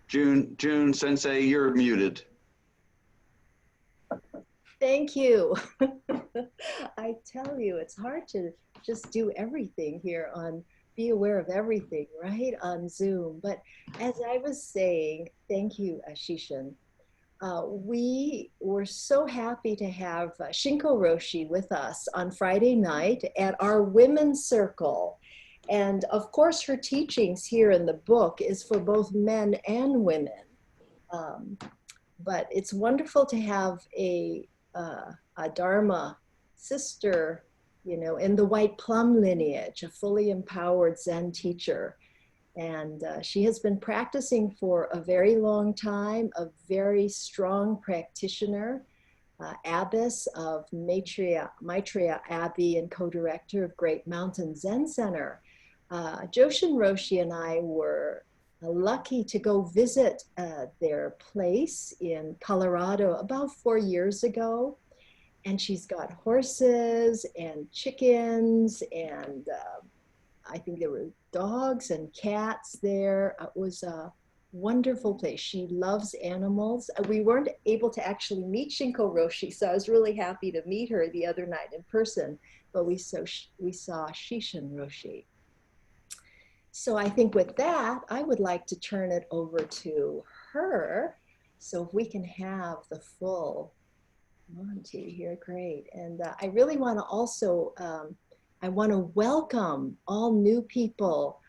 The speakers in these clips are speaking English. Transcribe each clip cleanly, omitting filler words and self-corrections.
June Sensei, you're muted. Thank you. I tell you, it's hard to just do everything here on be aware of everything, right? On Zoom. But as I was saying, thank you, Ashishan. We were so happy to have Shinko Roshi with us on Friday night at our women's circle. And of course, her teachings here in the book is for both men and women. Um, but it's wonderful to have a Dharma sister, you know, in the white plum lineage, a fully empowered Zen teacher. And she has been practicing for a very long time, a very strong practitioner, abbess of Maitreya Abbey and co-director of Great Mountain Zen Center. Joshin Roshi and I were lucky to go visit their place in Colorado about 4 years ago. And she's got horses and chickens and I think there were dogs and cats there. It was a wonderful place. She loves animals. We weren't able to actually meet Shinko Roshi, so I was really happy to meet her the other night in person, but we saw Shishin Roshi. So I think with that, I would like to turn it over to her. So if we can have the full Monty here, great. And I really want to also, I want to welcome all new people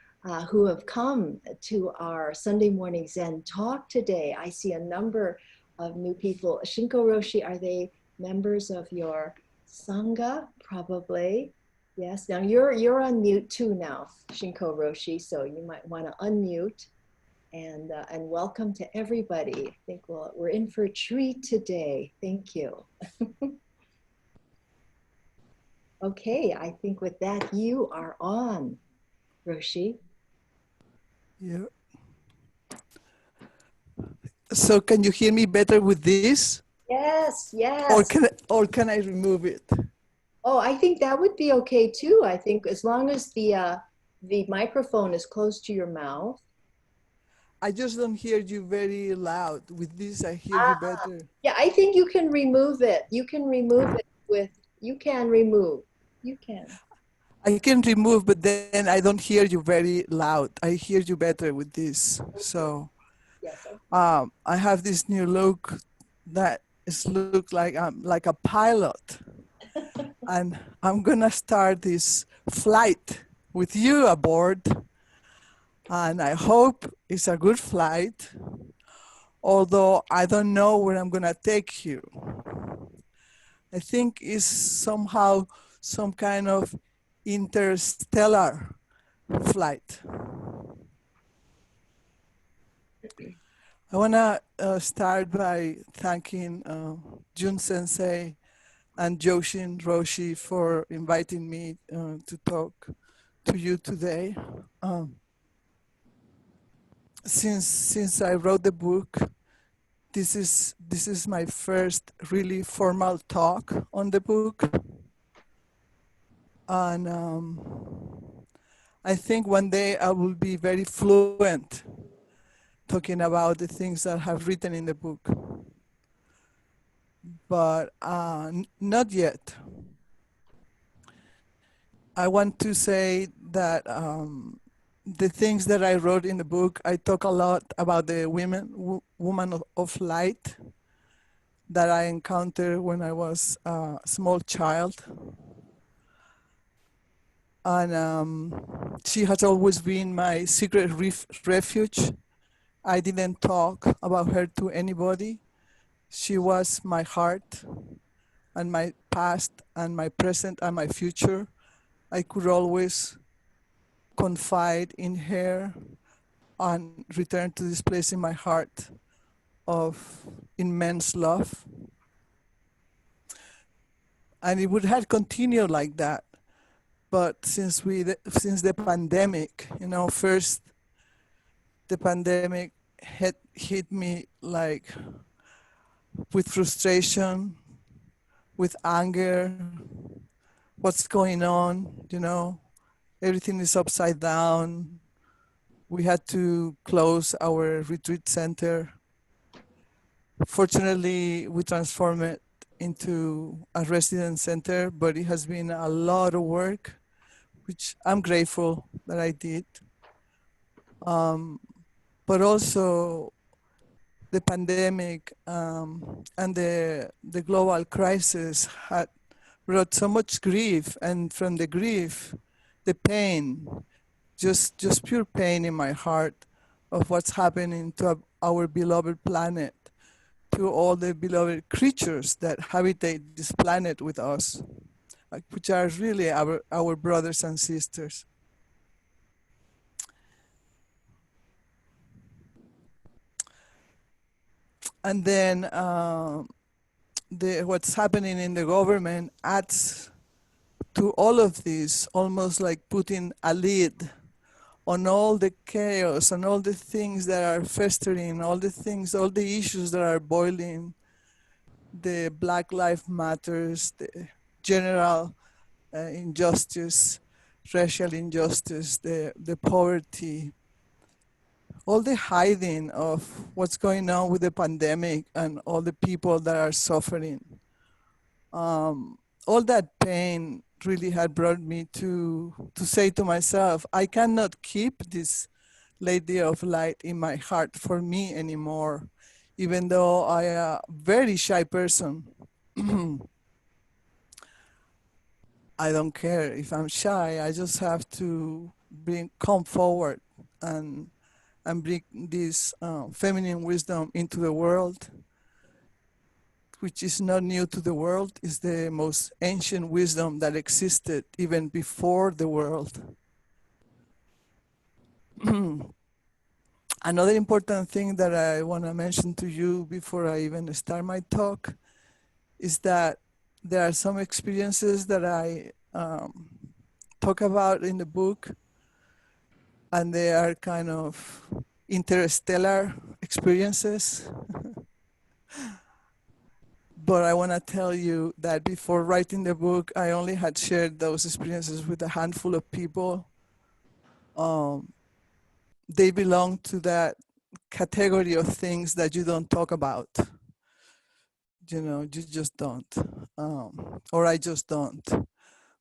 who have come to our Sunday morning Zen talk today. I see a number of new people. Shinko Roshi, are they members of your Sangha? Probably. Yes, now you're on mute too now, Shinko Roshi, so you might want to unmute and welcome to everybody. I think we're in for a treat today. Thank you. Okay, I think with that, you are on, Roshi. Yeah. So can you hear me better with this? Yes, Or yes. can I remove it? Oh, I think that would be okay too. I think as long as the microphone is close to your mouth. I just don't hear you very loud. With this, I hear you better. Yeah, I think you can remove it. You can remove it with, you can remove. You can. I can remove, but then I don't hear you very loud. I hear you better with this. Okay. So Yes. Okay. I have this new look that is look like a pilot, and I'm gonna start this flight with you aboard. And I hope it's a good flight, although I don't know where I'm gonna take you. I think it's somehow some kind of interstellar flight. I wanna start by thanking Jun Sensei and Joshin Roshi for inviting me to talk to you today. Since I wrote the book, this is my first really formal talk on the book, and I think one day I will be very fluent talking about the things that I have written in the book, but not yet. I want to say that the things that I wrote in the book, I talk a lot about the woman of light that I encountered when I was a small child. And she has always been my secret refuge. I didn't talk about her to anybody. She was my heart and my past and my present and my future. I could always confide in her and return to this place in my heart of immense love. And it would have continued like that. But since the pandemic, first the pandemic hit me like with frustration, with anger. What's going on? Everything is upside down. We had to close our retreat center. Fortunately, we transformed it into a residence center, but it has been a lot of work, which I'm grateful that I did. But also the pandemic and the global crisis had brought so much grief, and from the grief, the pain, just pure pain in my heart of what's happening to our beloved planet, to all the beloved creatures that habitate this planet with us, which are really our brothers and sisters. And then what's happening in the government adds to all of this, almost like putting a lid on all the chaos and all the things that are festering, all the things, all the issues that are boiling, the Black Lives Matters, the general injustice, racial injustice, the poverty, all the hiding of what's going on with the pandemic and all the people that are suffering. All that pain really had brought me to say to myself, I cannot keep this Lady of Light in my heart for me anymore, even though I am a very shy person. I don't care if I'm shy. I just have to come forward and bring this feminine wisdom into the world, which is not new to the world. Is the most ancient wisdom that existed even before the world. Another important thing that I want to mention to you before I even start my talk is that there are some experiences that I talk about in the book, and they are kind of interstellar experiences. But I want to tell you that before writing the book, I only had shared those experiences with a handful of people. They belong to that category of things that you don't talk about. You know, you just don't. Or I just don't.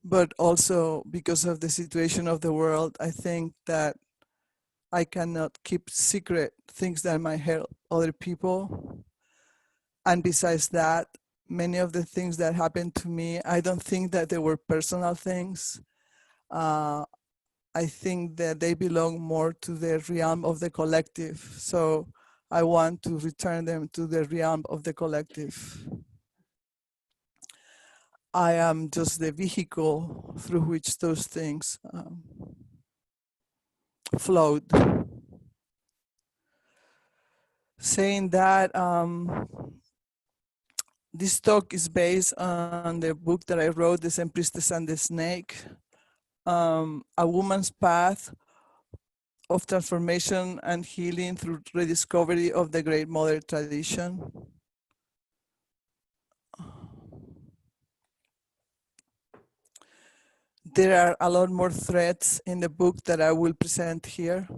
But also because of the situation of the world, I think that I cannot keep secret things that might help other people. And besides that, many of the things that happened to me, I don't think that they were personal things. I think that they belong more to the realm of the collective. So I want to return them to the realm of the collective. I am just the vehicle through which those things flowed. Saying that, this talk is based on the book that I wrote, The Zen Priestess and the Snake, A Woman's Path of Transformation and Healing through Rediscovery of the Great Mother Tradition. There are a lot more threads in the book that I will present here.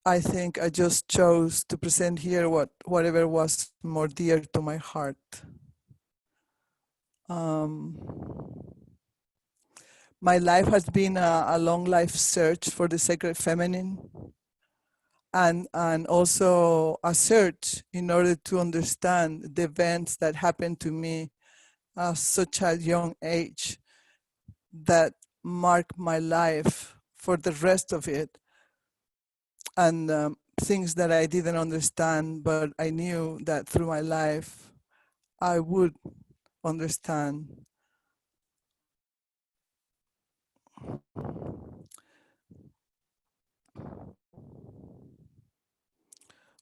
I think I just chose to present here whatever was more dear to my heart. My life has been a long life search for the sacred feminine, and also a search in order to understand the events that happened to me at such a young age that marked my life for the rest of it, and things that I didn't understand, but I knew that through my life I would understand.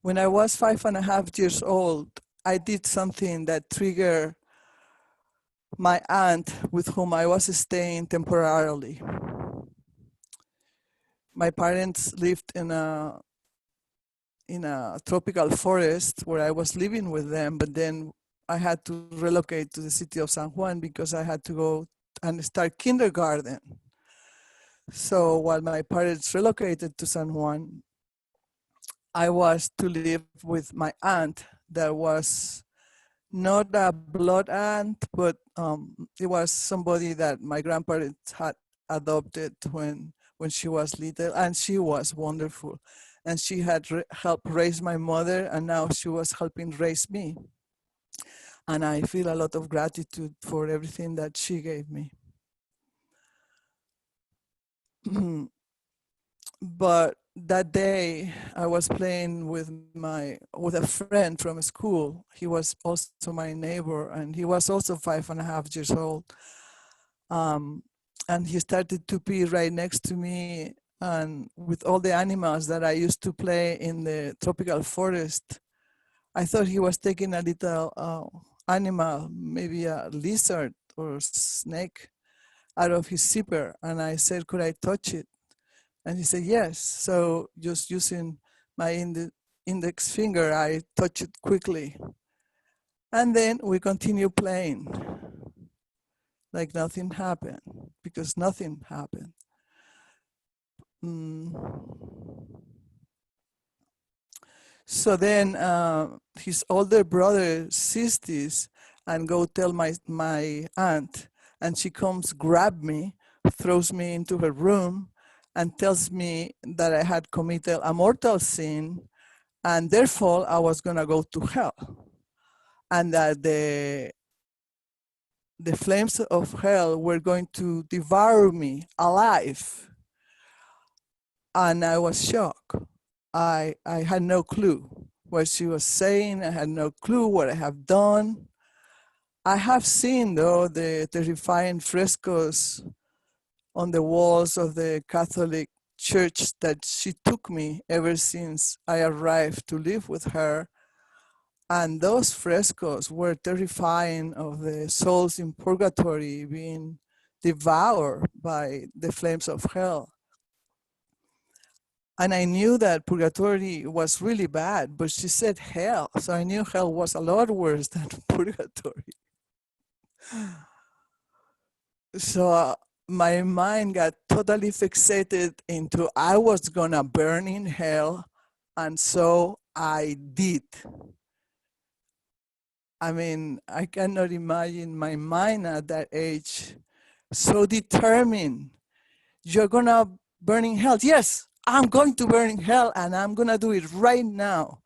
When I was 5.5 years old, I did something that triggered my aunt with whom I was staying temporarily. My parents lived in a tropical forest where I was living with them, but then I had to relocate to the city of San Juan because I had to go and start kindergarten. So while my parents relocated to San Juan, I was to live with my aunt that was not a blood aunt, but it was somebody that my grandparents had adopted when she was little, and she was wonderful. And she had helped raise my mother, and now she was helping raise me. And I feel a lot of gratitude for everything that she gave me. But that day I was playing with a friend from school. He was also my neighbor, and he was also 5.5 years old. Um, and he started to pee right next to me, and with all the animals that I used to play in the tropical forest, I thought he was taking a little animal, maybe a lizard or snake, out of his zipper. And I said, could I touch it? And he said, yes. So just using my index finger, I touched it quickly. And then we continue playing like nothing happened, because nothing happened. Mm. So then his older brother sees this and go tell my aunt, and she comes grab me, throws me into her room, and tells me that I had committed a mortal sin, and therefore I was gonna go to hell, and that the flames of hell were going to devour me alive. And I was shocked. I had no clue what she was saying. I had no clue what I have done. I have seen, though, the terrifying frescoes on the walls of the Catholic church that she took me ever since I arrived to live with her. And those frescoes were terrifying, of the souls in purgatory being devoured by the flames of hell. And I knew that purgatory was really bad, but she said hell. So I knew hell was a lot worse than purgatory. So my mind got totally fixated into I was gonna burn in hell. And so I did. I mean, I cannot imagine my mind at that age so determined. You're gonna burn in hell. Yes, I'm going to burn in hell, and I'm gonna do it right now.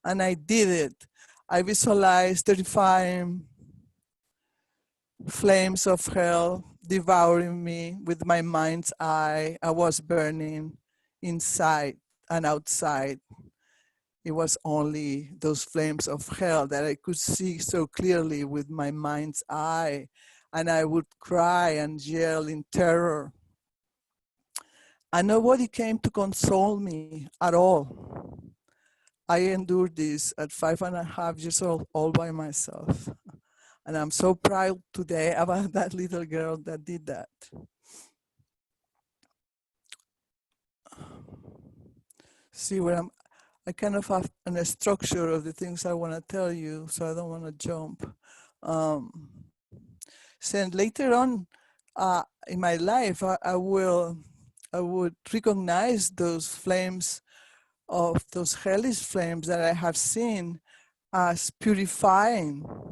And I did it. I visualized terrifying flames of hell devouring me with my mind's eye. I was burning inside and outside. It was only those flames of hell that I could see so clearly with my mind's eye. And I would cry and yell in terror. And nobody came to console me at all. I endured this at 5.5 years old all by myself. And I'm so proud today about that little girl that did that. See where I kind of have a structure of the things I want to tell you, so I don't want to jump. So later on in my life, I would recognize those flames of those hellish flames that I have seen as purifying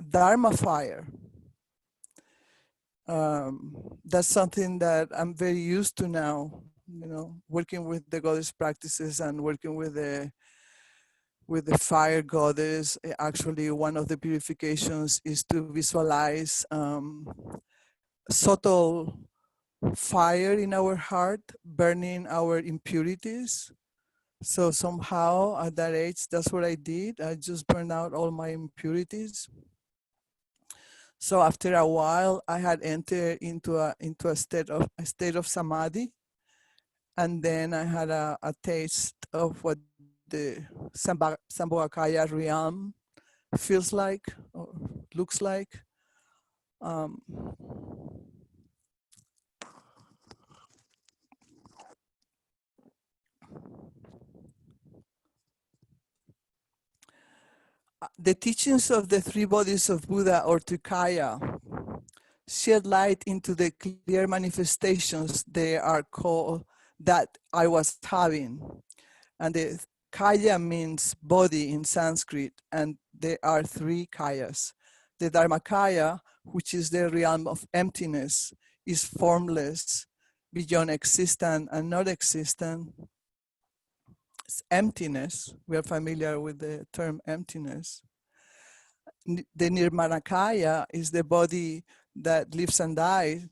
Dharma fire. That's something that I'm very used to now, working with the goddess practices and working with the fire goddess. Actually, one of the purifications is to visualize subtle fire in our heart, burning our impurities. So somehow at that age, that's what I did. I just burned out all my impurities. So after a while, I had entered into a state of samadhi, and then I had a taste of what the Sambhogakaya realm feels like or looks like. The teachings of the three bodies of Buddha, or Trikaya, shed light into the clear manifestations they are called that I was having. And the kaya means body in Sanskrit, and there are three kayas. The Dharmakaya, which is the realm of emptiness, is formless, beyond existent and not existent. It's emptiness. We are familiar with the term emptiness. The Nirmanakaya is the body that lives and dies.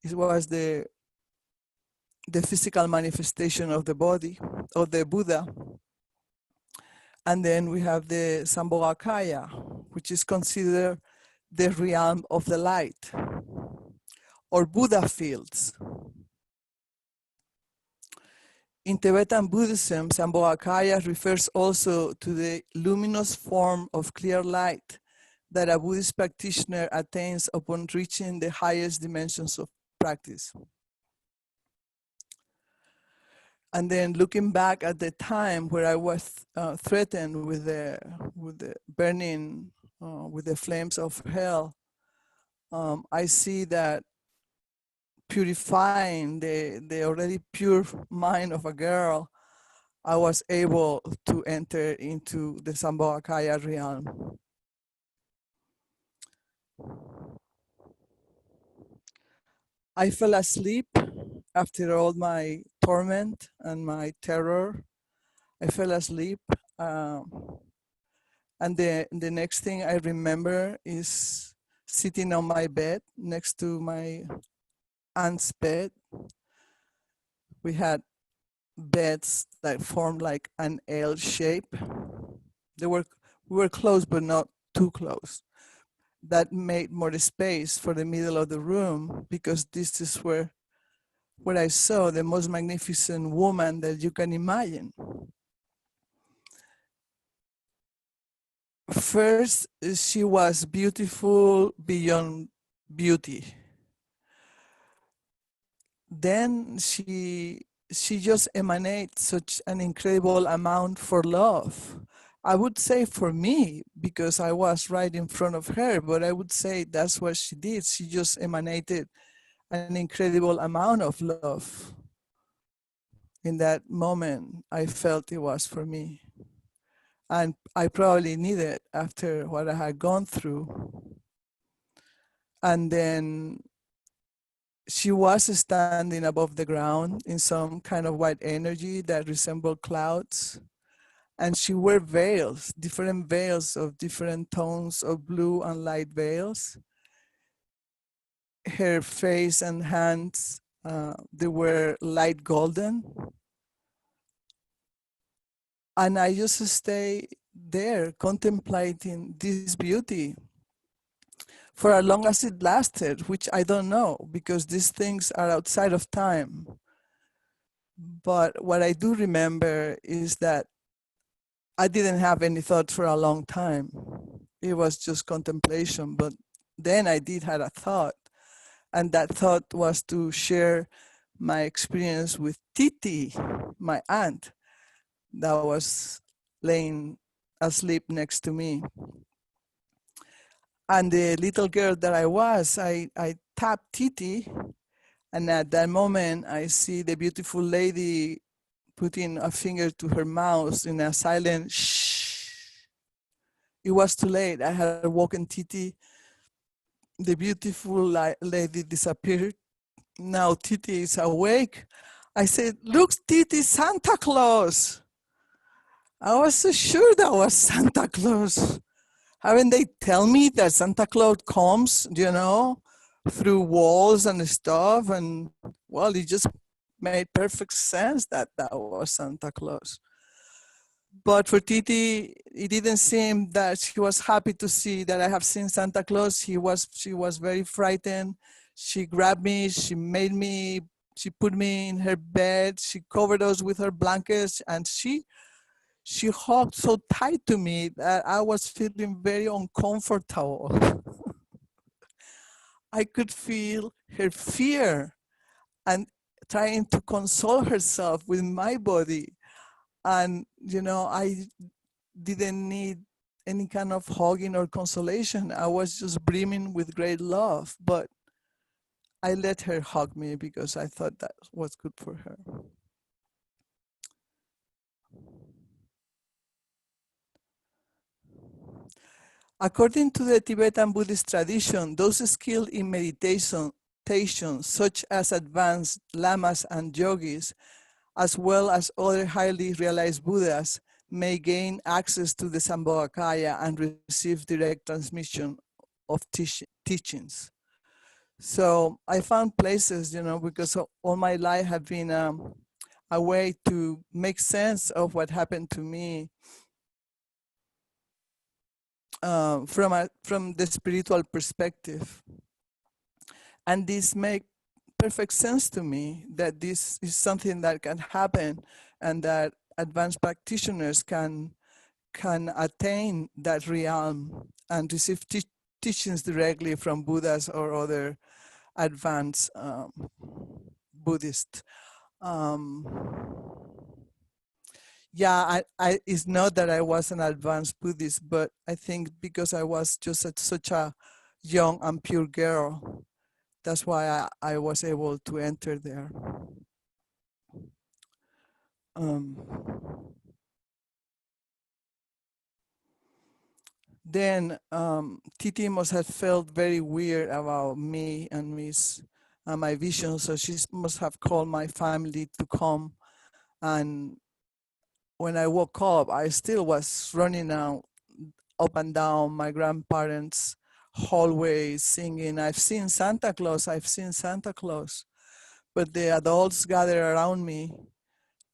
It was the physical manifestation of the body, of the Buddha. And then we have the Sambhogakaya, which is considered the realm of the light, or Buddha fields. In Tibetan Buddhism, Sambhogakaya refers also to the luminous form of clear light that a Buddhist practitioner attains upon reaching the highest dimensions of practice. And then looking back at the time where I was threatened with the burning, with the flames of hell, I see that purifying the already pure mind of a girl, I was able to enter into the Sambhogakaya realm. I fell asleep after all my torment and my terror. I fell asleep. And the next thing I remember is sitting on my bed next to my aunt's bed. We had beds that formed like an L shape. We were close, but not too close. That made more space for the middle of the room, because this is where I saw the most magnificent woman that you can imagine. First, she was beautiful beyond beauty. Then she just emanates such an incredible amount for love. I would say for me, because I was right in front of her, but I would say that's what she did. She just emanated an incredible amount of love. In that moment, I felt it was for me. And I probably needed it after what I had gone through. And then she was standing above the ground in some kind of white energy that resembled clouds. And she wore veils, different veils of different tones of blue and light veils. Her face and hands, they were light golden. And I just stayed there contemplating this beauty for as long as it lasted, which I don't know, because these things are outside of time. But what I do remember is that I didn't have any thought for a long time. It was just contemplation, but then I did have a thought, and that thought was to share my experience with Titi, my aunt, that was laying asleep next to me. And the little girl that I was, I tapped Titi, and at that moment, I see the beautiful lady putting a finger to her mouth in a silent shh. It was too late. I had woken Titi. The beautiful lady disappeared. Now Titi is awake. I said, "Look, Titi, Santa Claus." I was so sure that was Santa Claus. Haven't they tell me that Santa Claus comes, through walls and stuff? And well, it just made perfect sense that that was Santa Claus. But for Titi, it didn't seem that she was happy to see that I have seen Santa Claus. She was very frightened. She grabbed me, she put me in her bed, she covered us with her blankets, and she hugged so tight to me that I was feeling very uncomfortable. I could feel her fear and trying to console herself with my body. And, I didn't need any kind of hugging or consolation. I was just brimming with great love. But I let her hug me because I thought that was good for her. According to the Tibetan Buddhist tradition, those skilled in meditation, such as advanced lamas and yogis, as well as other highly realized Buddhas, may gain access to the Sambhogakaya and receive direct transmission of teachings. So I found places, because all my life have been a way to make sense of what happened to me from the spiritual perspective. And this make perfect sense to me, that this is something that can happen and that advanced practitioners can attain that realm and receive teachings directly from Buddhas or other advanced Buddhists. Um, yeah, it's not that I was an advanced Buddhist, but I think because I was just such a young and pure girl, that's why I was able to enter there. Um, then Titi must have felt very weird about me and my vision, so she must have called my family to come. And when I woke up, I still was running out up and down my grandparents' hallway singing, "I've seen Santa Claus, I've seen Santa Claus." But the adults gathered around me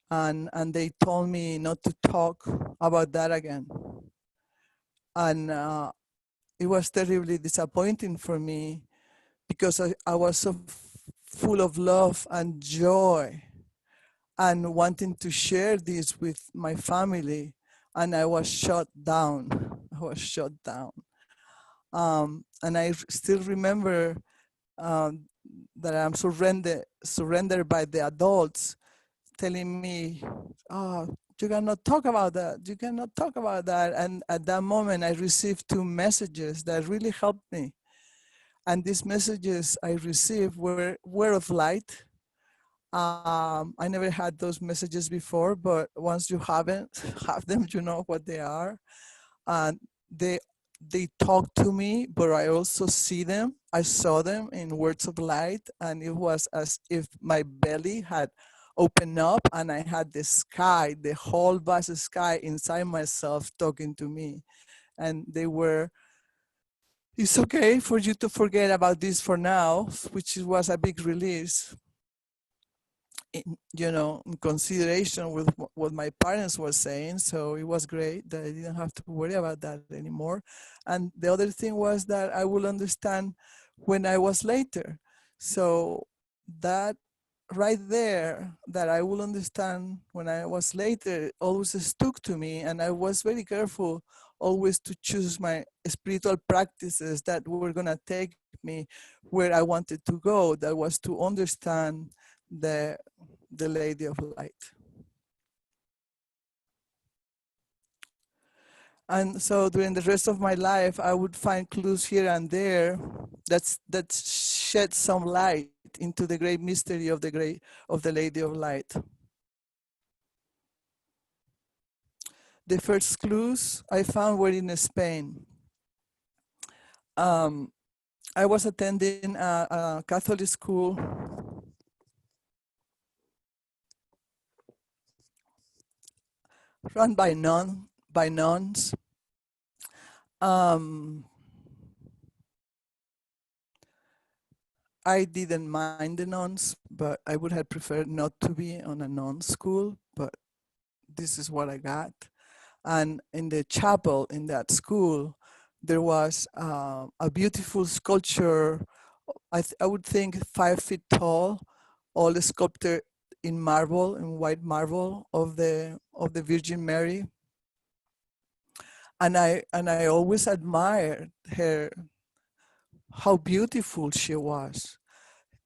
and they told me not to talk about that again. And it was terribly disappointing for me because I was so full of love and joy and wanting to share this with my family, and I was shut down. I was shut down. And I still remember um, that I'm surrendered by the adults telling me, "Oh, you cannot talk about that. You cannot talk about that." And at that moment, I received two messages that really helped me. And these messages I received were of light. I never had those messages before, but once you haven't have them, you know what they are. And they they talk to me, but I also see them. I saw them in words of light, and it was as if my belly had opened up and I had the sky, the whole vast sky inside myself talking to me. And they were, "It's okay for you to forget about this for now," which was a big release. In consideration with what my parents were saying. So it was great that I didn't have to worry about that anymore. And the other thing was that I will understand when I was later. So that right there, that I will understand when I was later, always stuck to me. And I was very careful always to choose my spiritual practices that were going to take me where I wanted to go. That was to understand the Lady of Light. And so during the rest of my life, I would find clues here and there that shed some light into the great mystery of the Lady of Light. The first clues I found were in Spain. I was attending a Catholic school run by nuns. I didn't mind the nuns, but I would have preferred not to be on a nun school, but this is what I got. And in the chapel in that school, there was a beautiful sculpture, I would think 5 feet tall, all sculpted in marble, in white marble of the Virgin Mary. And I always admired her, how beautiful she was.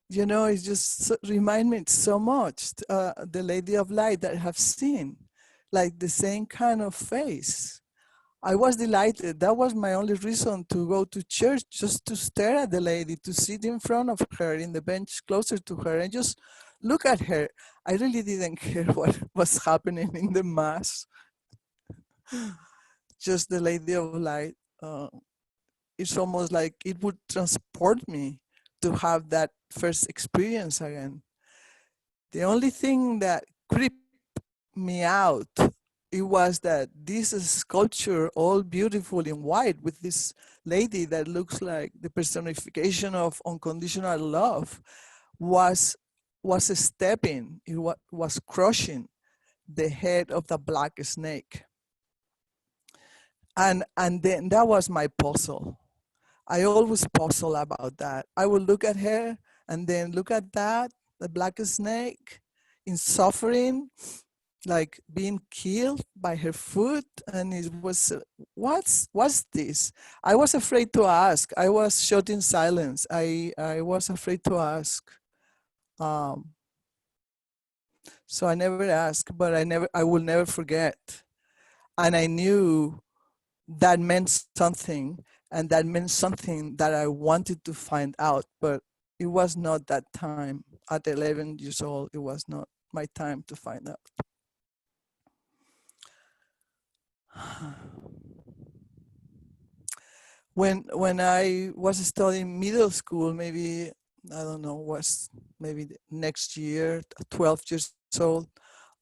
It just remind me so much, the Lady of Light that I have seen, like the same kind of face. I was delighted. That was my only reason to go to church, just to stare at the lady, to sit in front of her in the bench closer to her and just look at her. I really didn't care what was happening in the mass. Just the Lady of Light. It's almost like it would transport me to have that first experience again. The only thing that creeped me out, it was that this sculpture, all beautiful in white, with this lady that looks like the personification of unconditional love, was stepping, it was crushing the head of the black snake. And then that was my puzzle. I always puzzle about that. I would look at her and then look at that, the black snake in suffering, like being killed by her foot. And it was, what's this? I was afraid to ask. I was shut in silence. I was afraid to ask. Um, so I never asked, but I will never forget. And I knew that meant something, and that meant something that I wanted to find out, but it was not that time. At 11 years old, it was not my time to find out. When I was studying middle school, maybe, I don't know, was maybe next year, 12 years old,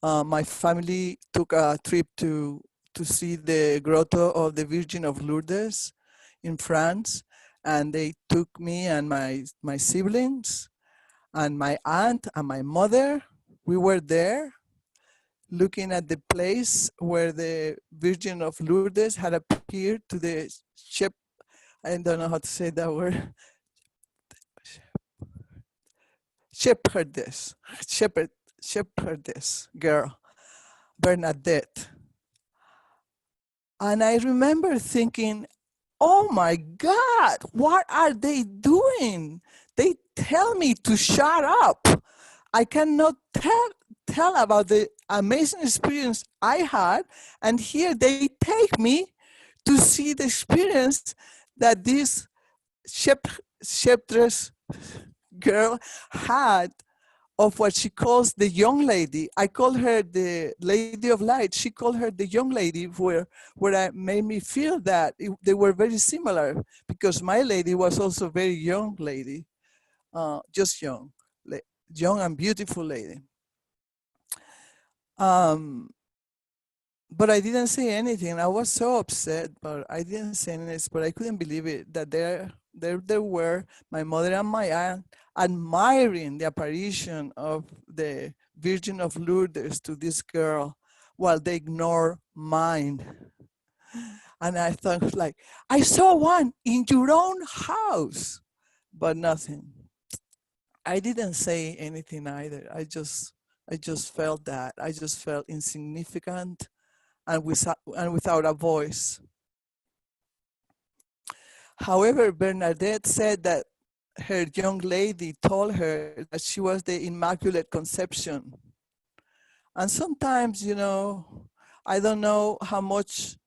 my family took a trip to see the grotto of the Virgin of Lourdes in France, and they took me and my siblings and my aunt and my mother. We were there looking at the place where the Virgin of Lourdes had appeared to the I don't know how to say that word, shepherdess, shepherdess girl, Bernadette. And I remember thinking, oh my God, what are they doing? They tell me to shut up. I cannot tell about the amazing experience I had, and here they take me to see the experience that this shepherdess girl had of what she calls the young lady. I call her the Lady of Light. She called her the young lady, where I made me feel that they were very similar, because my lady was also a very young lady, just young and beautiful lady. But I didn't say anything. I was so upset, but I didn't say anything. But I couldn't believe it that there were my mother and my aunt admiring the apparition of the Virgin of Lourdes to this girl, while they ignore mine. And I thought, like, I saw one in your own house, but nothing. I didn't say anything either. I just felt that. I just felt insignificant and without a voice. However, Bernadette said that her young lady told her that she was the Immaculate Conception. And sometimes, I don't know how much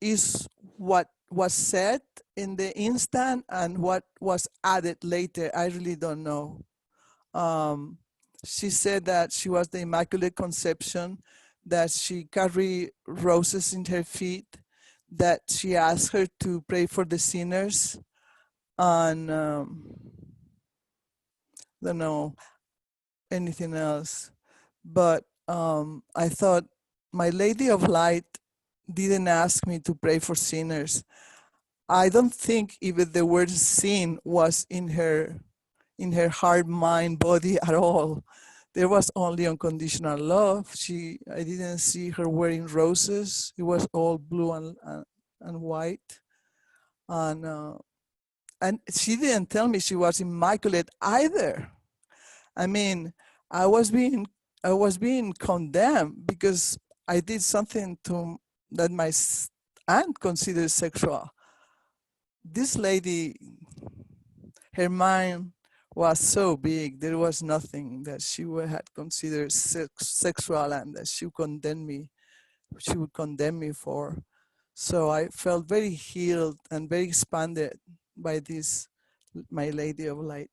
is what was said in the instant and what was added later. I really don't know. She said that she was the Immaculate Conception, that she carried roses in her feet, that she asked her to pray for the sinners, and don't know anything else. But I thought, my Lady of Light didn't ask me to pray for sinners. I don't think even the word sin was in her heart, mind, body at all. There was only unconditional love. I didn't see her wearing roses. It was all blue and white. And she didn't tell me she was immaculate either. I mean, I was being condemned because I did something that my aunt considered sexual. This lady, her mind was so big, there was nothing that she had considered sexual and that she would condemn me for. So I felt very healed and very expanded by this, my Lady of Light.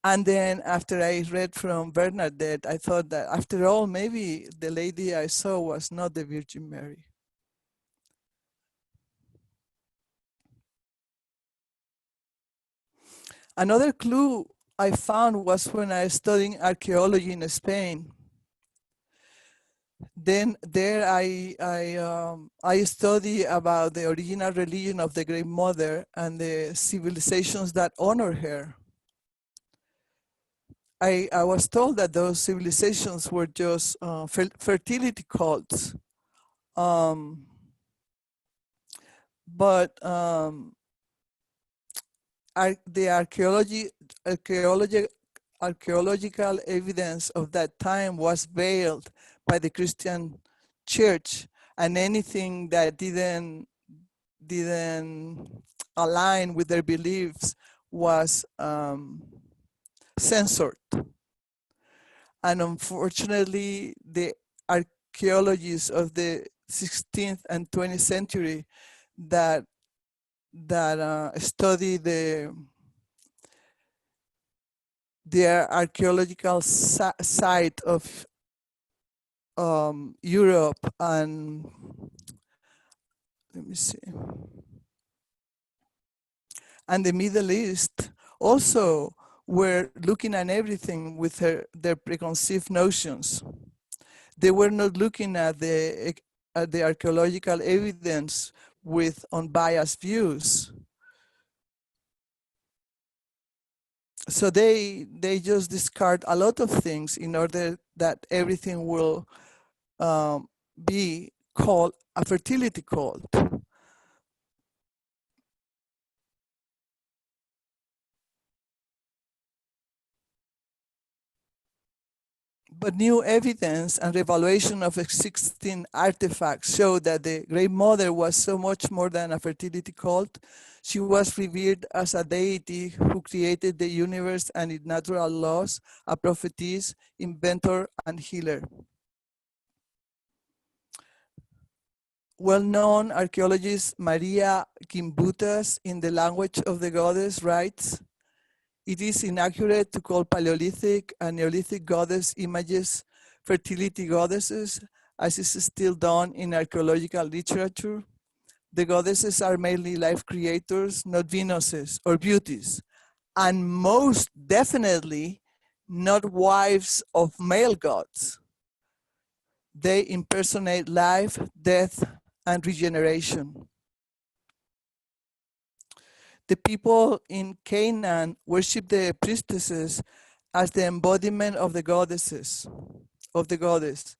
And then after I read from Bernadette, I thought that after all, maybe the lady I saw was not the Virgin Mary. Another clue I found was when I studied archaeology in Spain. Then there I study about the original religion of the Great Mother and the civilizations that honor her. I was told that those civilizations were just fertility cults. Um, but the archaeological evidence of that time was veiled by the Christian church, and anything that didn't align with their beliefs was censored. And unfortunately, the archaeologists of the 16th and 20th century that study the archaeological site of Europe and, let me see, and the Middle East also were looking at everything with their preconceived notions. They were not looking at the archaeological evidence with unbiased views. So they just discard a lot of things in order that everything will be called a fertility cult. But new evidence and revaluation of existing artifacts show that the Great Mother was so much more than a fertility cult. She was revered as a deity who created the universe and its natural laws, a prophetess, inventor, and healer. Well-known archaeologist Maria Gimbutas, in the language of the goddess, writes, "It is inaccurate to call Paleolithic and Neolithic goddess images fertility goddesses, as is still done in archaeological literature. The goddesses are mainly life creators, not Venuses or beauties, and most definitely not wives of male gods. They impersonate life, death, and regeneration. The people in Canaan worship the priestesses as the embodiment of the goddesses, of the goddess.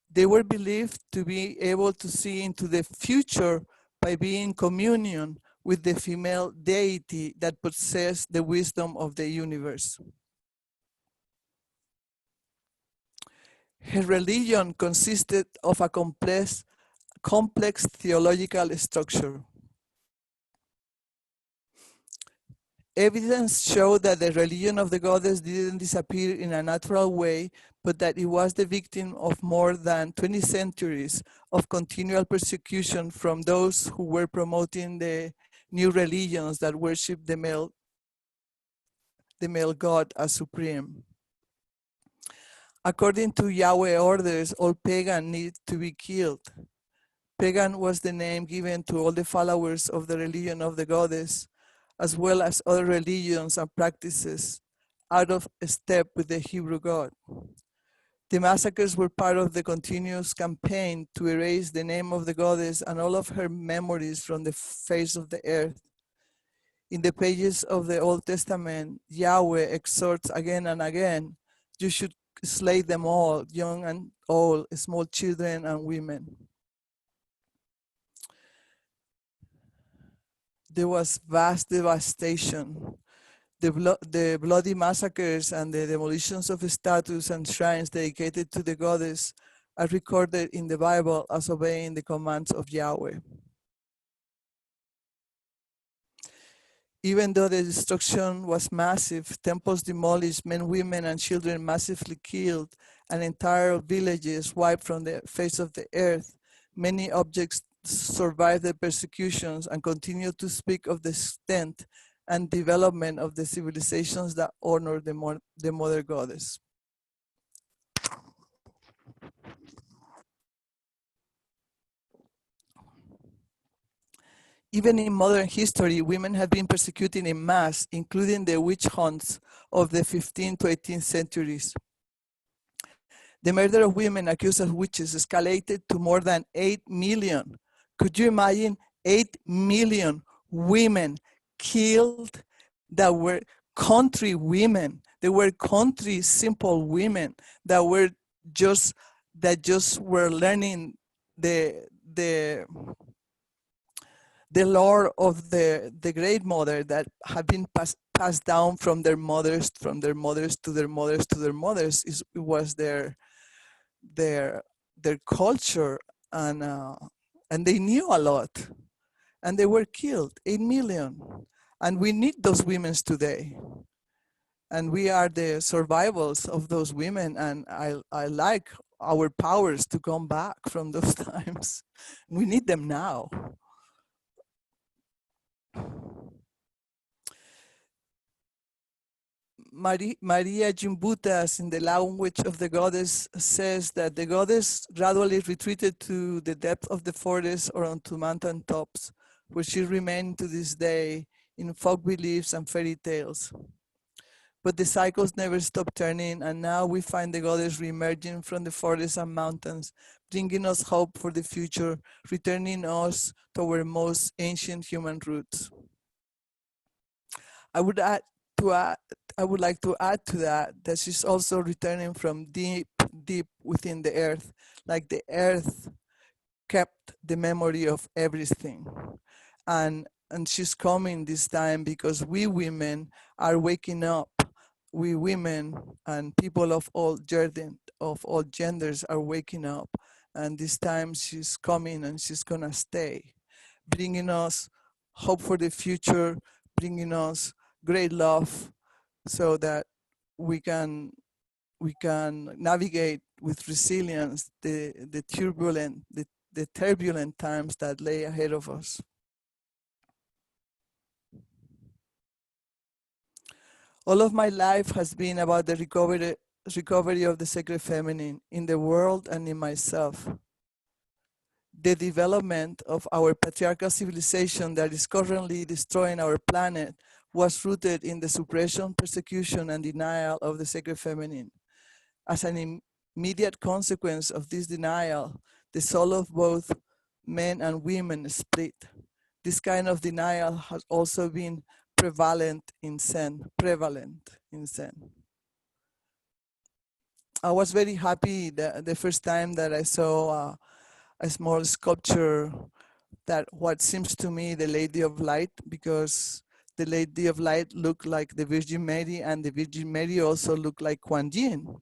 They were believed to be able to see into the future by being in communion with the female deity that possessed the wisdom of the universe. Her religion consisted of a complex theological structure. Evidence showed that the religion of the goddess didn't disappear in a natural way, but that it was the victim of more than 20 centuries of continual persecution from those who were promoting the new religions that worship the male god as supreme. According to Yahweh orders, all pagans need to be killed. Pagan was the name given to all the followers of the religion of the goddess, as well as other religions and practices out of step with the Hebrew God. The massacres were part of the continuous campaign to erase the name of the goddess and all of her memories from the face of the earth. In the pages of the Old Testament, Yahweh exhorts again and again, "You should slay them all, young and old, small children and women." There was vast devastation. The bloody massacres and the demolitions of statues and shrines dedicated to the goddess are recorded in the Bible as obeying the commands of Yahweh. Even though the destruction was massive, temples demolished, men, women, and children massively killed, and entire villages wiped from the face of the earth, Many objects survived the persecutions and continue to speak of the extent and development of the civilizations that honor the mother goddess. Even in modern history, women have been persecuted in mass, including the witch hunts of the 15th to 18th centuries. The murder of women accused as witches escalated to more than 8 million. Could you imagine 8 million women killed that were country women? They were country simple women that were just were learning the lore of the great mother that had been passed down from their mothers to their mothers to their mothers. It was their culture, and they knew a lot, and they were killed, 8 million, and we need those women today, and we are the survivors of those women, and I like our powers to come back from those times. We need them now. Maria Jimbutas, in the language of the goddess, says that the goddess gradually retreated to the depth of the forest or onto mountain tops, where she remained to this day in folk beliefs and fairy tales. But the cycles never stop turning, and now we find the goddess reemerging from the forests and mountains, bringing us hope for the future, returning us to our most ancient human roots. I would like to add to that she's also returning from deep within the earth, like the earth kept the memory of everything. And she's coming this time because we women are waking up. We women and people of all genders are waking up. And this time she's coming and she's gonna stay, bringing us hope for the future, bringing us great love, so that we can navigate with resilience the turbulent times that lay ahead of us. All of my life has been about the recovery of the sacred feminine in the world and in myself. The development of our patriarchal civilization that is currently destroying our planet was rooted in the suppression, persecution, and denial of the sacred feminine. As an immediate consequence of this denial, the soul of both men and women split. This kind of denial has also been prevalent in Zen. I was very happy the first time that I saw a small sculpture that what seems to me the Lady of Light, because the Lady of Light looked like the Virgin Mary, and the Virgin Mary also looked like Kuan Yin.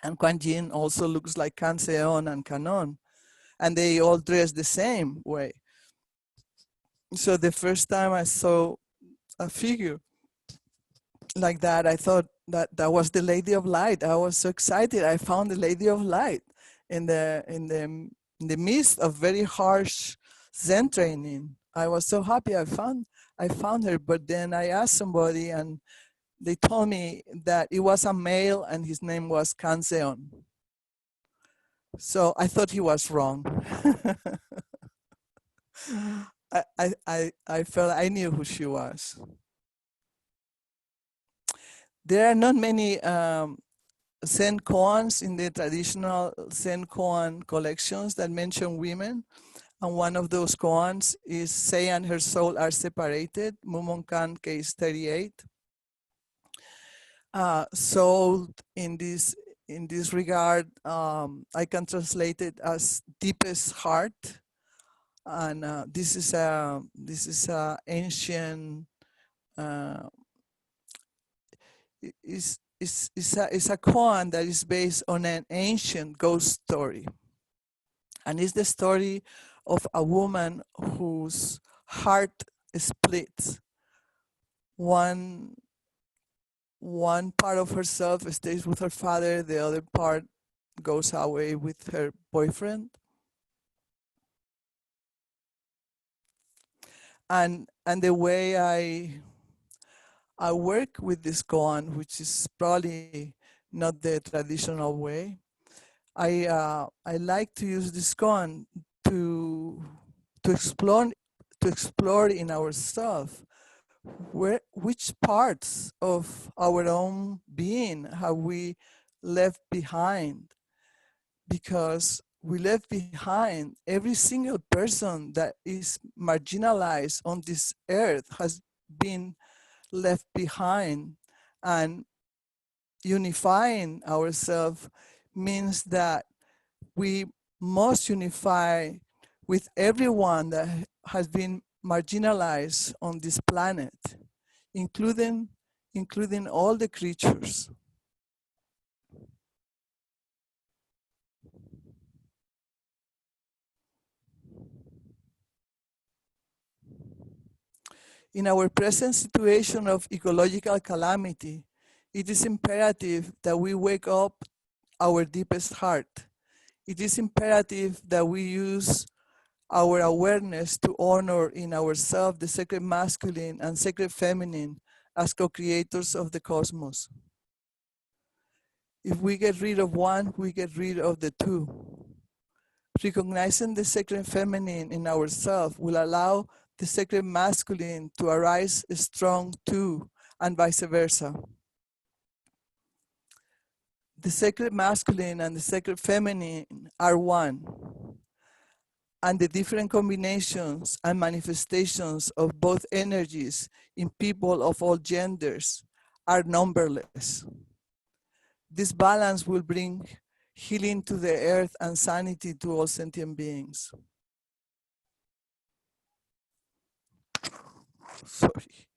And Kuan Yin also looks like Kanseon and Kanon. And they all dress the same way. So the first time I saw a figure like that, I thought that was the Lady of Light. I was so excited. I found the Lady of Light in the midst of very harsh Zen training. I was so happy I found her. But then I asked somebody, and they told me that it was a male and his name was Kanseon. So I thought he was wrong. I felt I knew who she was. There are not many Zen koans in the traditional Zen koan collections that mention women. And one of those koans is Sei and her soul are separated, Mumonkan case 38. So in this regard, I can translate it as deepest heart. And this is a ancient it's a koan that is based on an ancient ghost story, and it's the story of a woman whose heart splits. One part of herself stays with her father, the other part goes away with her boyfriend. and the way I work with this koan, which is probably not the traditional way. I like to use this koan to to explore to explore in ourselves which parts of our own being have we left behind, because we left behind every single person that is marginalized on this earth has been left behind. And unifying ourselves means that we must unify with everyone that has been marginalized on this planet, including all the creatures. In our present situation of ecological calamity, it is imperative that we wake up our deepest heart. It is imperative that we use our awareness to honor in ourselves the sacred masculine and sacred feminine as co-creators of the cosmos. If we get rid of one, we get rid of the two. Recognizing the sacred feminine in ourselves will allow the sacred masculine to arise strong too, and vice versa. The sacred masculine and the sacred feminine are one, and the different combinations and manifestations of both energies in people of all genders are numberless. This balance will bring healing to the earth and sanity to all sentient beings. Sorry.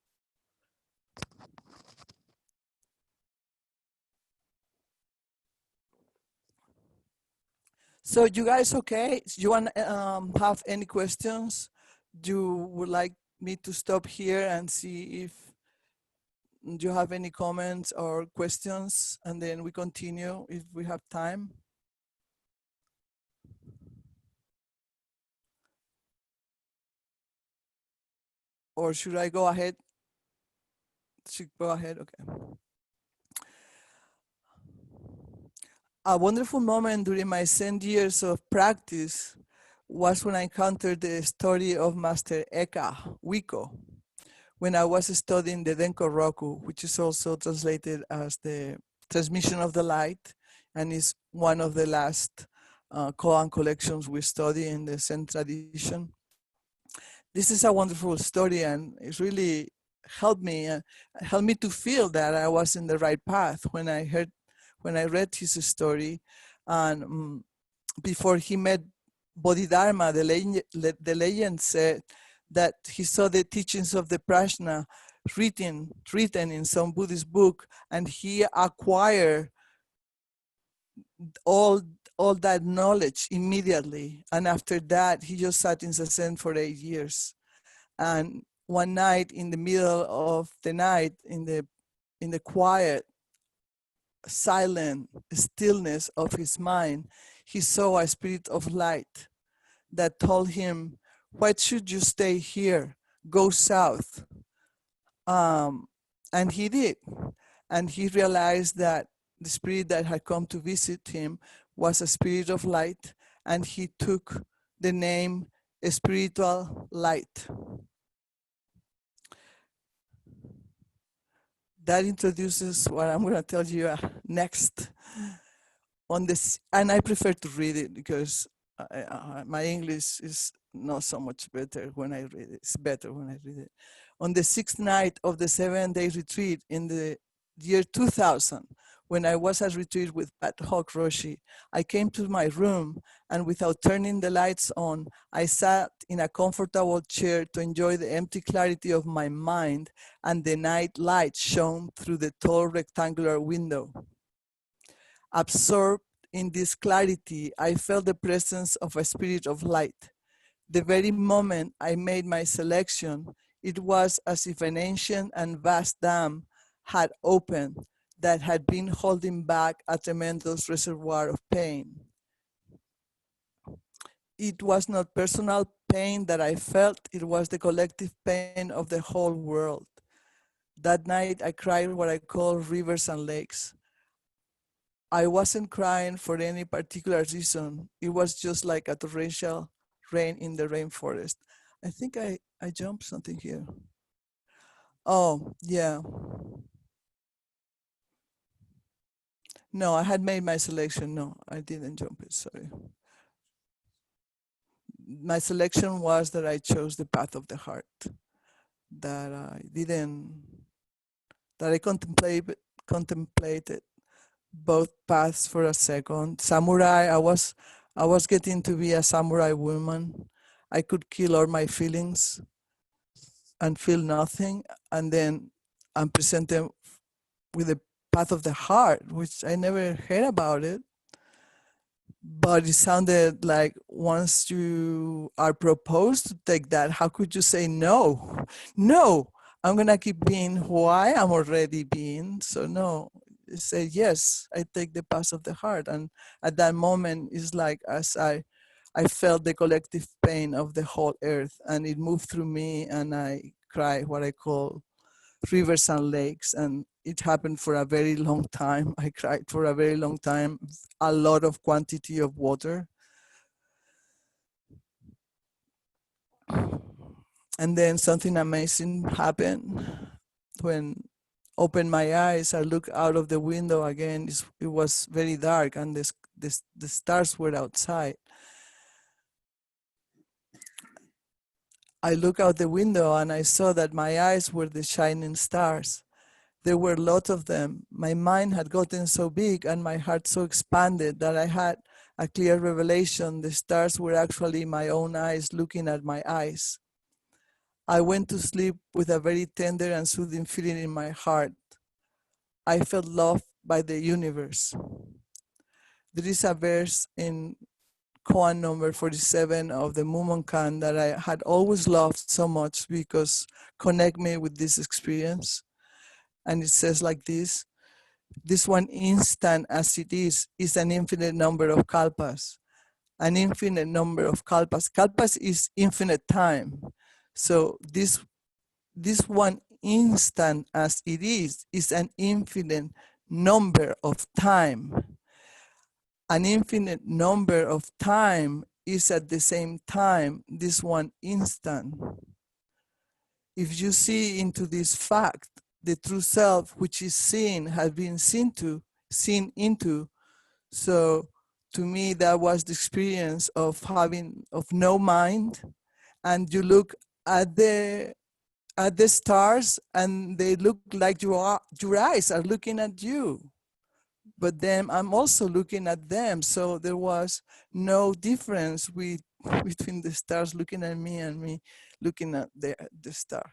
So you guys okay? You want have any questions? You would like me to stop here and see if you have any comments or questions, and then we continue if we have time? Or should I go ahead? Should go ahead, okay. A wonderful moment during my Zen years of practice was when I encountered the story of Master Eka, Wiko, when I was studying the Denko Roku, which is also translated as the transmission of the light, and is one of the last koan collections we study in the Zen tradition. This is a wonderful story, and it really helped me to feel that I was in the right path when I read his story. And before he met Bodhidharma, the legend said that he saw the teachings of the Prajna written in some Buddhist book, and he acquired all that knowledge immediately. And after that, he just sat in Zazen for 8 years. And one night, in the middle of the night, in the quiet, silent stillness of his mind, he saw a spirit of light that told him, "Why should you stay here? Go south." And he did. And he realized that the spirit that had come to visit him was a spirit of light, and he took the name Spiritual Light. That introduces what I'm going to tell you next. On this, and I prefer to read it because my English is not so much better when I read it. It's better when I read it. On the 6th night of the 7-day retreat in the year 2000, when I was at retreat with Pat Hawk Roshi, I came to my room, and without turning the lights on, I sat in a comfortable chair to enjoy the empty clarity of my mind, and the night light shone through the tall rectangular window. Absorbed in this clarity, I felt the presence of a spirit of light. The very moment I made my selection, it was as if an ancient and vast dam had opened that had been holding back a tremendous reservoir of pain. It was not personal pain that I felt, it was the collective pain of the whole world. That night I cried what I call rivers and lakes. I wasn't crying for any particular reason. It was just like a torrential rain in the rainforest. I think I jumped something here. Oh, yeah. No, I had made my selection. No, I didn't jump it, sorry. My selection was that I chose the path of the heart, that I didn't, that I contemplated both paths for a second. Samurai, I was getting to be a samurai woman. I could kill all my feelings and feel nothing, and then I'm presented with the path of the heart, which I never heard about it. But it sounded like once you are proposed to take that, how could you say no? No, I'm gonna keep being who I am already being. So no, say yes, I take the path of the heart. And at that moment, it's like as I felt the collective pain of the whole earth, and it moved through me, and I cried what I call rivers and lakes, and it happened for a very long time. I cried for a very long time, a lot of quantity of water. And then something amazing happened when opened my eyes. I looked out of the window again. It was very dark, and the stars were outside. I looked out the window and I saw that my eyes were the shining stars. There were lots of them. My mind had gotten so big and my heart so expanded that I had a clear revelation. The stars were actually my own eyes looking at my eyes. I went to sleep with a very tender and soothing feeling in my heart. I felt loved by the universe. There is a verse in koan number 47 of the Mumonkan that I had always loved so much because connect me with this experience. And it says like this one instant as it is an infinite number of kalpas, an infinite number of kalpas. Kalpas is infinite time. So this one instant as it is an infinite number of time. An infinite number of time is at the same time this one instant. If you see into this fact, the true self, which is seen, has been seen into. So to me, that was the experience of of no mind, and you look at the stars, and they look like your eyes are looking at you. But then I'm also looking at them. So there was no difference between the stars looking at me and me looking at the star.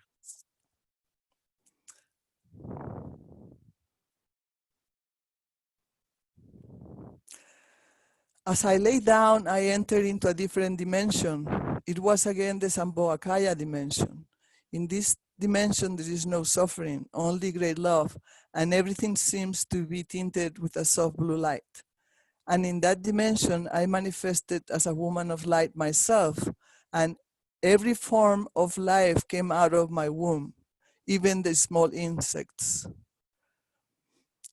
As I lay down, I entered into a different dimension. It was again the Sambhoakaya dimension. In this dimension, there is no suffering, only great love, and everything seems to be tinted with a soft blue light. And in that dimension, I manifested as a woman of light myself, and every form of life came out of my womb, even the small insects.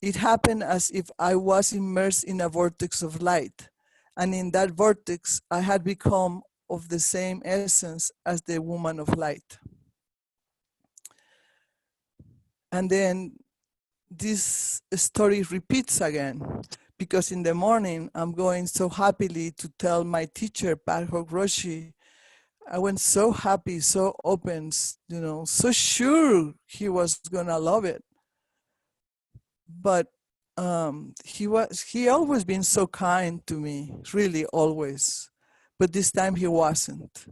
It happened as if I was immersed in a vortex of light. And in that vortex, I had become of the same essence as the woman of light. And then this story repeats again, because in the morning, I'm going so happily to tell my teacher, Parhok Roshi. I went so happy, so open, so sure he was gonna love it. But he always been so kind to me, really always. But this time he wasn't.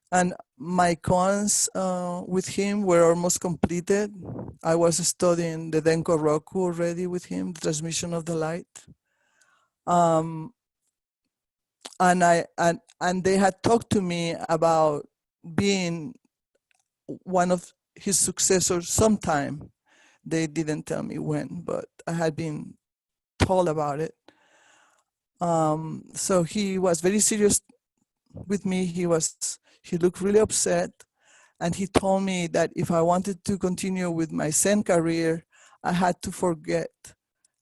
And my koans with him were almost completed. I was studying the Denko Roku already with him, the transmission of the light. And they had talked to me about being one of his successors sometime. They didn't tell me when, but I had been told about it. So he was very serious with me. He looked really upset, and he told me that if I wanted to continue with my Zen career, I had to forget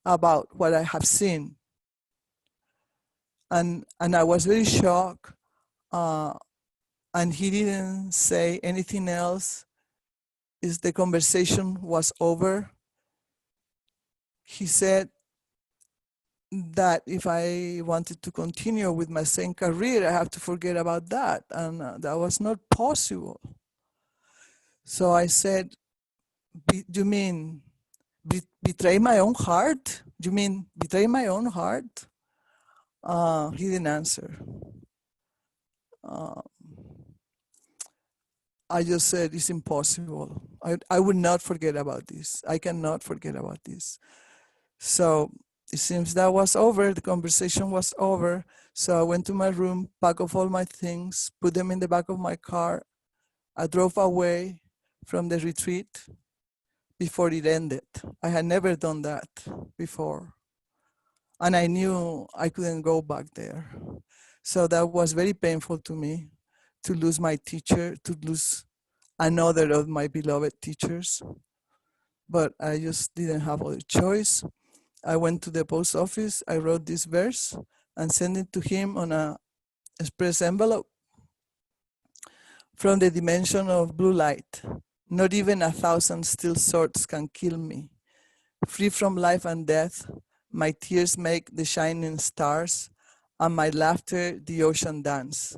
about what I have seen. And I was very shocked. And he didn't say anything else. Is the conversation was over. He said that if I wanted to continue with my same career, I have to forget about that, and that was not possible. So I said, "Do you mean betray my own heart? Do you mean betray my own heart?" He didn't answer. Uh, I just said, "It's impossible. I would not forget about this. I cannot forget about this." So it seems that was over. The conversation was over. So I went to my room, packed up all my things, put them in the back of my car. I drove away from the retreat before it ended. I had never done that before. And I knew I couldn't go back there. So that was very painful to me, to lose my teacher, to lose another of my beloved teachers. But I just didn't have other choice. I went to the post office, I wrote this verse and sent it to him on a express envelope. From the dimension of blue light, not even 1,000 steel swords can kill me. Free from life and death, my tears make the shining stars, and my laughter the ocean dance.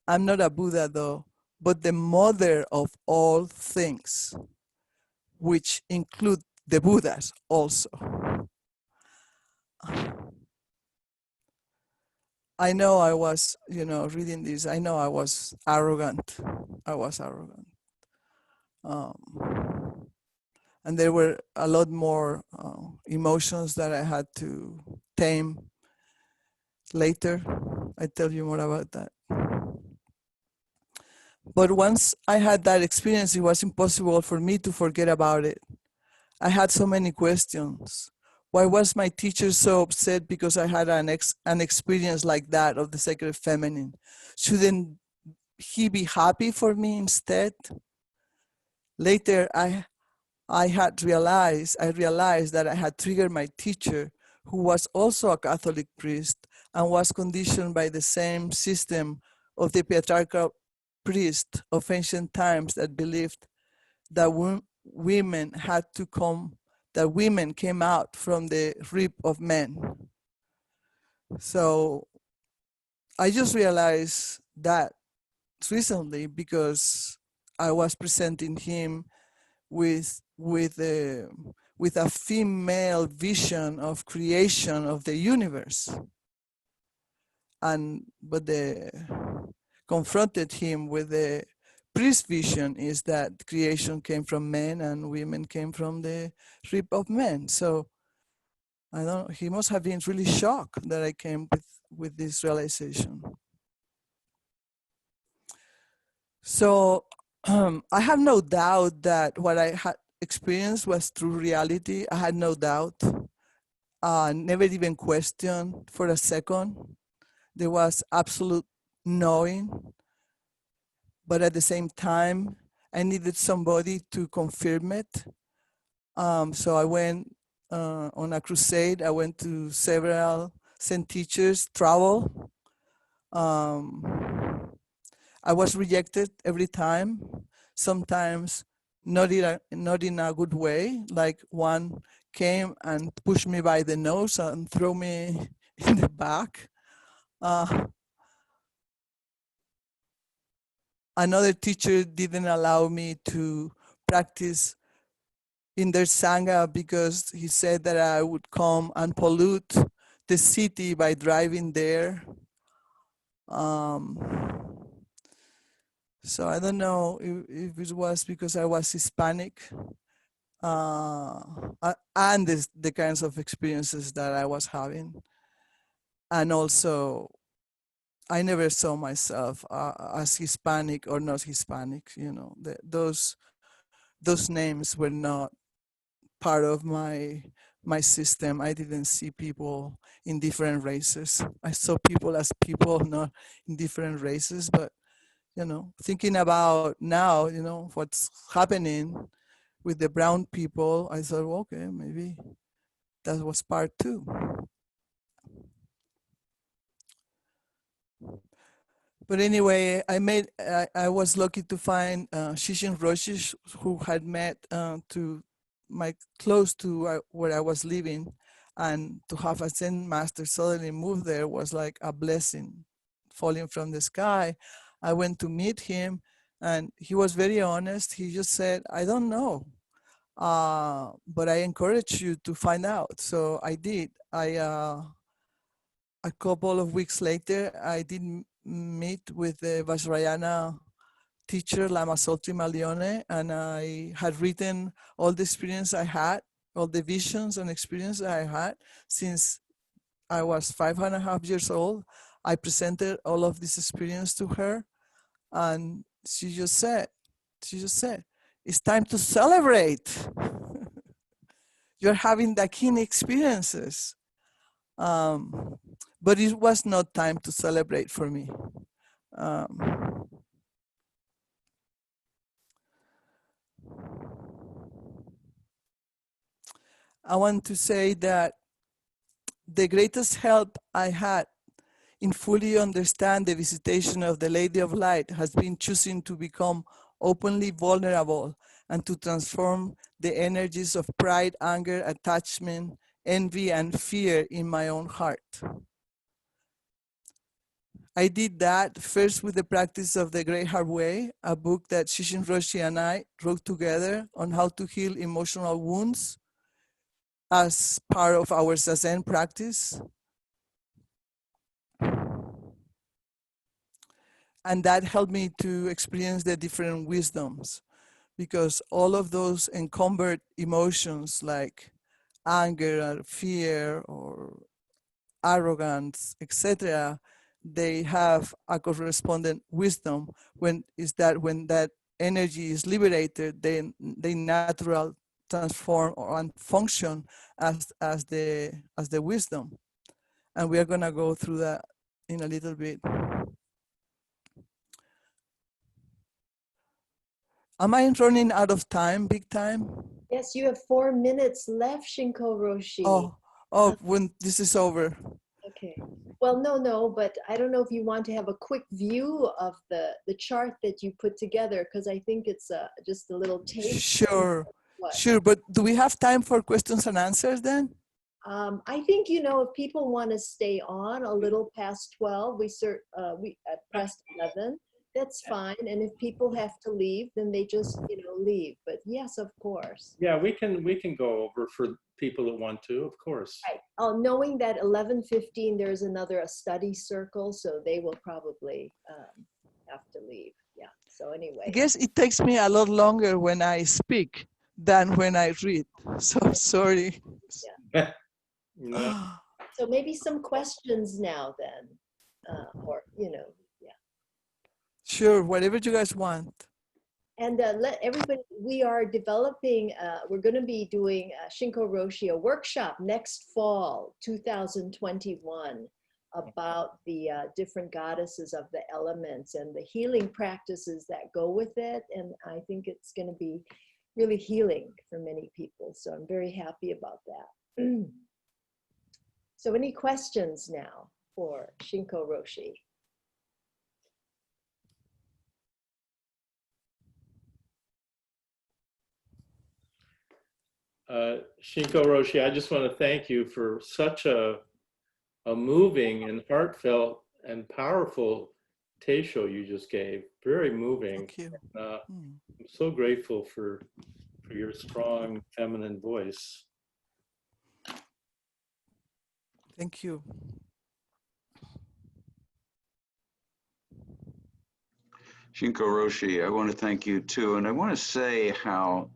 I'm not a Buddha though, but the mother of all things, which include the Buddhas also. I know I was, reading this, I know I was arrogant. I was arrogant. And there were a lot more emotions that I had to tame later. I tell you more about that. But once I had that experience, it was impossible for me to forget about it. I had so many questions. Why was my teacher so upset because I had an experience like that of the sacred feminine? Shouldn't he be happy for me instead? Later, I realized that I had triggered my teacher, who was also a Catholic priest and was conditioned by the same system of the patriarchal priest of ancient times that believed that women had to come, that women came out from the rib of men. So I just realized that recently because I was presenting him with a female vision of creation of the universe, but the confronted him with the priest vision is that creation came from men and women came from the rib of men. So I don't. He must have been really shocked that I came with this realization. So I have no doubt that what I had experienced was true reality. I had no doubt. Never even questioned for a second. There was absolute knowing, but at the same time, I needed somebody to confirm it. So I went on a crusade. I went to several Zen teachers, travel. I was rejected every time, sometimes not in a good way. Like one came and pushed me by the nose and threw me in the back. Another teacher didn't allow me to practice in their Sangha because he said that I would come and pollute the city by driving there. So I don't know if it was because I was Hispanic and the kinds of experiences that I was having. And also, I never saw myself as Hispanic or not Hispanic. Those names were not part of my my system. I didn't see people in different races. I saw people as people, not in different races. But thinking about now, what's happening with the brown people, I thought, well, okay, maybe that was part two. But anyway, I was lucky to find Shishin Roshi, who had met to close to where I was living, and to have a Zen master suddenly move there was like a blessing falling from the sky. I went to meet him, and he was very honest. He just said, "I don't know, but I encourage you to find out." So I did. A couple of weeks later, I did meet with the Vajrayana teacher, Lama Sotri Malione, and I had written all the experience I had, all the visions and experience I had since I was 5.5 years old. I presented all of this experience to her, and she just said, it's time to celebrate. You're having the keen experiences. But it was not time to celebrate for me. Um, I want to say that the greatest help I had in fully understand the visitation of the Lady of Light has been choosing to become openly vulnerable and to transform the energies of pride, anger, attachment, envy, and fear in my own heart. I did that first with the practice of the Great Heart Way, a book that Shishin Roshi and I wrote together on how to heal emotional wounds as part of our Zazen practice. And that helped me to experience the different wisdoms, because all of those encumbered emotions like anger or fear or arrogance, etc., they have a correspondent wisdom. When that energy is liberated, then they natural transform and function as the wisdom. And we are gonna go through that in a little bit. Am I running out of time, big time? Yes, you have 4 minutes left, Shinko Roshi. When this is over. Okay. Well, no, but I don't know if you want to have a quick view of the chart that you put together, because I think it's just a little taste. Sure, but do we have time for questions and answers then? I think, if people want to stay on a little past 12, we past 11, that's fine. And if people have to leave, then they just, leave. But yes, of course. Yeah, we can go over for people that want to, of course. Right. Knowing that 11:15, there's a study circle, so they will probably have to leave. Yeah. So anyway. I guess it takes me a lot longer when I speak than when I read. So sorry. Yeah. No. So maybe some questions now then, or yeah. Sure, whatever you guys want. And let everybody, we are developing, we're going to be doing Shinko Roshi, a workshop next fall, 2021, about the different goddesses of the elements and the healing practices that go with it. And I think it's going to be really healing for many people. So I'm very happy about that. So any questions now for Shinko Roshi? Shinko Roshi, I just want to thank you for such a moving and heartfelt and powerful Teisho you just gave. Very moving. Thank you. I'm so grateful for your strong feminine voice. Thank you. Shinko Roshi, I want to thank you too. And I want to say how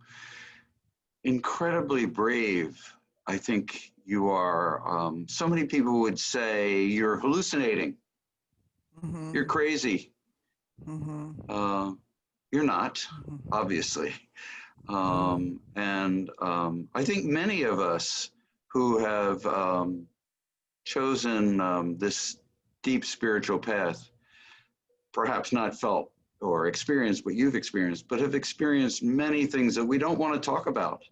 incredibly brave I think you are. So many people would say you're hallucinating. Mm-hmm. You're crazy. Mm-hmm. You're not, obviously. And I think many of us who have chosen this deep spiritual path, perhaps not felt or experienced what you've experienced, but have experienced many things that we don't want to talk about.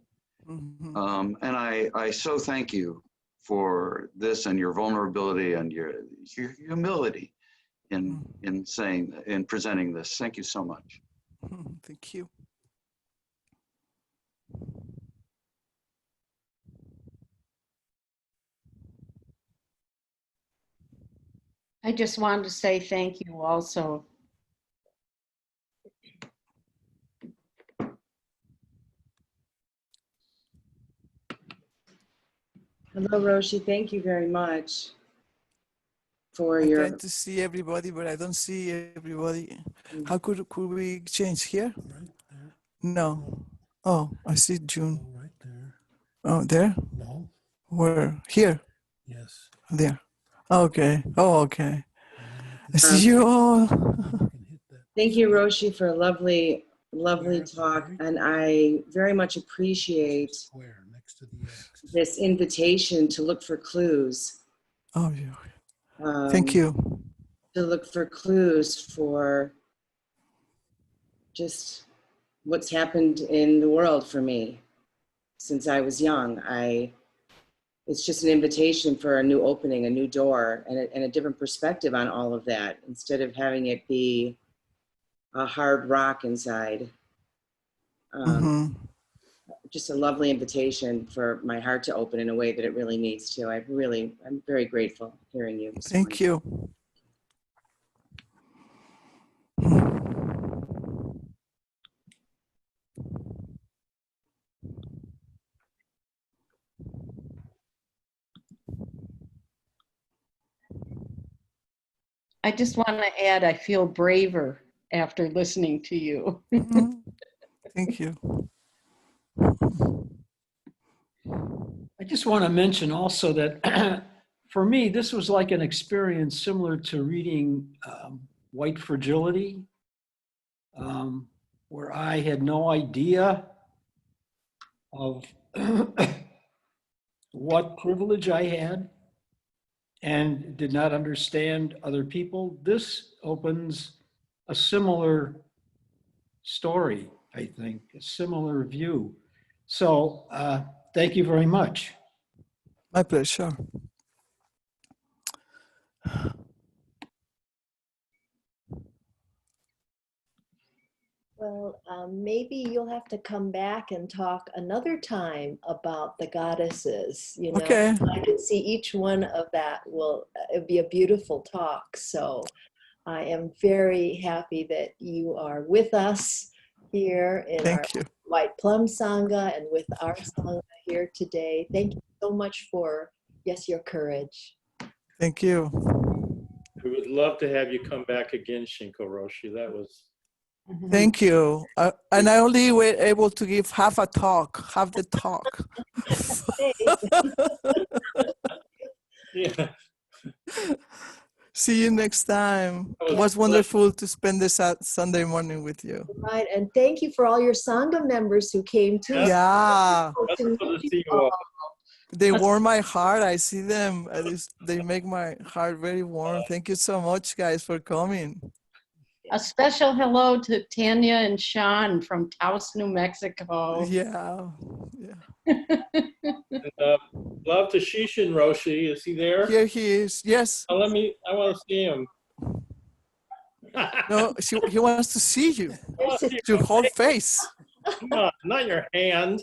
Mhm. And I so thank you for this and your vulnerability and your humility in saying, in presenting this. Thank you so much. Thank you. I just wanted to say thank you also. Hello, Roshi. Thank you very much for I your. try to see everybody, but I don't see everybody. How could we change here? Right there. No. Oh, I see June. Oh, right there. Oh, there? No. Where? Here? Yes. There. Okay. Oh, okay. And then you I can, see you all. you can hit that. Thank you, Roshi, for a lovely, lovely Square at talk. the very And top. I very much appreciate Square next to the X. this invitation to look for clues. Oh, yeah. Thank you. To look for clues for just what's happened in the world for me since I was young. It's just an invitation for a new opening, a new door, and a different perspective on all of that, instead of having it be a hard rock inside. Mhm. Just a lovely invitation for my heart to open in a way that it really needs to. I'm very grateful hearing you this Thank morning. you. I just want to add, I feel braver after listening to you. Mhm. Thank you. I just want to mention also that for me, this was like an experience similar to reading White Fragility, where I had no idea of what privilege I had and did not understand other people. This opens a similar story, I think, a similar view. So thank you very much. My pleasure. Well, maybe you'll have to come back and talk another time about the goddesses. You know, Okay. I can see each one of that will it'd be a beautiful talk. So I am very happy that you are with us here in our Thank you. White Plum Sangha and with our Sangha here today. Thank you so much for, yes, your courage. Thank you. We would love to have you come back again, Shinko Roshi. That was Thank you. And I only were able to give half the talk. Hey. yeah. See you next time. That It was wonderful to spend this Sunday morning with you. Right, and thank you for all your Sangha members who came too. Yeah. Yeah, Wonderful to see you all. they warm my heart. I see them. They make my heart very warm. Thank you so much, guys, for coming. A special hello to Tanya and Sean from Taos, New Mexico. Yeah. And, love to Shishin Roshi. Is he there? Here he is. Yes. Oh, I want to see him. No, he wants to see you. I want to see Your your whole face. face. Come on, not your hand.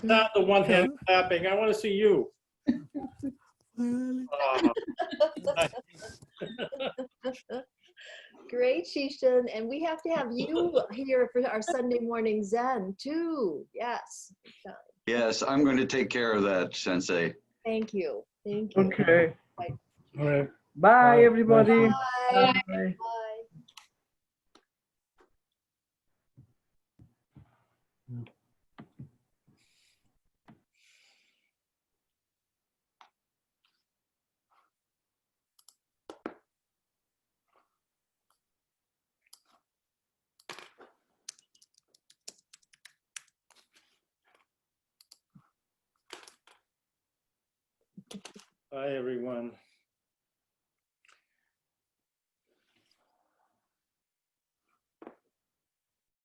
Not the one hand clapping. I want to see you. Oh, Great, Shishan. And we have to have you here for our Sunday morning Zen too. Yes. Yes, I'm going to take care of that, Sensei. Thank you. Thank you. Okay. Bye. All right. Bye, everybody. Bye. Bye. Bye. Bye, everyone.